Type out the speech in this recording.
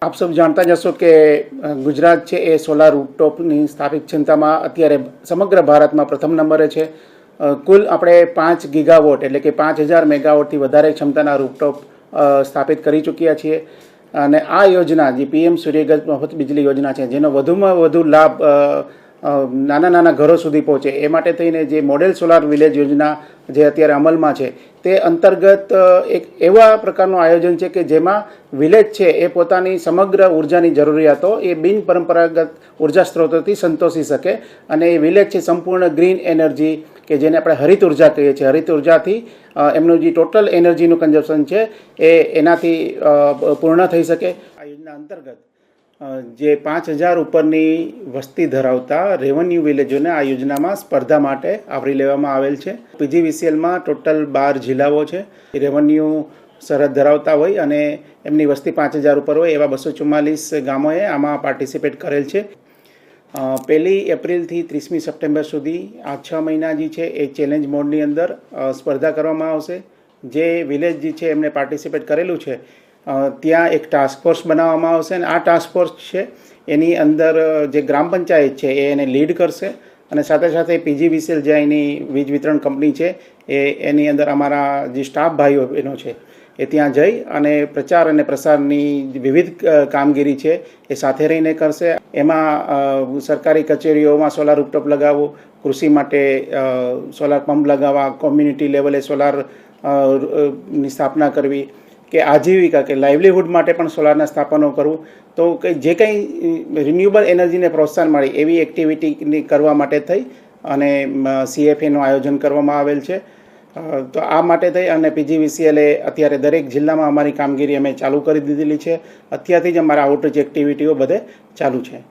આપ સૌ જાણતા જ હશો કે ગુજરાત છે એ સોલાર રૂફટોપની સ્થાપિત ક્ષમતામાં અત્યારે સમગ્ર ભારતમાં પ્રથમ નંબરે છે. કુલ આપણે 5 ગીગાવોટ એટલે કે 5000 મેગાવોટથી વધારે ક્ષમતાના રૂફટોપ સ્થાપિત કરી ચૂક્યા છીએ. અને આ યોજના જે પીએમ સૂર્યઘર મફત વીજળી યોજના છે, જેનો વધુમાં વધુ લાભ નાના નાના ઘરો સુધી પહોંચે એ માટે થઈને જે મોડેલ સોલાર વિલેજ યોજના જે અત્યારે અમલમાં છે, તે અંતર્ગત એક એવા પ્રકારનું આયોજન છે કે જેમાં વિલેજ છે એ પોતાની સમગ્ર ઉર્જાની જરૂરિયાતો એ બિન પરંપરાગત ઉર્જા સ્ત્રોતોથી સંતોષી શકે. અને એ વિલેજ છે સંપૂર્ણ ગ્રીન એનર્જી કે જેને આપણે હરિત ઉર્જા કહીએ છીએ, હરિત ઉર્જાથી એમનું જે ટોટલ એનર્જીનું કન્ઝપ્શન છે એ એનાથી પૂર્ણ થઈ શકે. આ યોજના અંતર્ગત જે 5000 ઉપરની વસ્તી ધરાવતા રેવન્યુ વિલેજોને આ યોજનામાં સ્પર્ધા માટે આવરી લેવામાં આવેલ છે. પીજીવીસીએલમાં ટોટલ 12 જિલ્લાઓ છે રેવન્યુ સરહદ ધરાવતા હોય અને એમની વસ્તી 5000 ઉપર હોય એવા 244 ગામોએ આમાં પાર્ટિસિપેટ કરેલ છે. 1 એપ્રિલથી 30મી સપ્ટેમ્બર સુધી આ 6 મહિના જે છે એ ચેલેન્જ મોડની અંદર સ્પર્ધા કરવામાં આવશે. જે વિલેજ જે છે એમને પાર્ટિસિપેટ કરેલું છે ત્યાં એક ટાસ્ક ફોર્સ બનાવવામાં આવશે અને આ ટાસ્ક ફોર્સ છે એની અંદર જે ગ્રામ પંચાયત છે એ એને લીડ કરશે અને સાથે સાથે પીજીવીસીએલ જે એની વીજ વિતરણ કંપની છે એની અંદર અમારા જે સ્ટાફ ભાઈઓ બહેનો છે એ ત્યાં જઈ અને પ્રચાર અને પ્રસારની વિવિધ કામગીરી છે એ સાથે રહીને કરશે. એમાં સરકારી કચેરીઓમાં સોલાર રૂફટોપ લગાવવું, કૃષિ માટે સોલાર પંપ લગાવવા, કોમ્યુનિટી લેવલે સોલાર ની સ્થાપના કરવી કે આજીવિકા કે લાઇવલીહુડ માટે પણ સોલારના સ્થાપનો કરવું. તો જે કંઈ રિન્યુએબલ એનર્જીને પ્રોત્સાહન મળે એવી એક્ટિવિટી કરવા માટે થઈ અને CFAનું આયોજન કરવામાં આવેલ છે. તો આ માટે થઈ અને પીજીવીસીએલે અત્યારે દરેક જિલ્લામાં અમારી કામગીરી અમે ચાલુ કરી દીધેલી છે. અત્યારથી જ અમારા આઉટરીચ એક્ટિવિટીઓ બધે ચાલુ છે.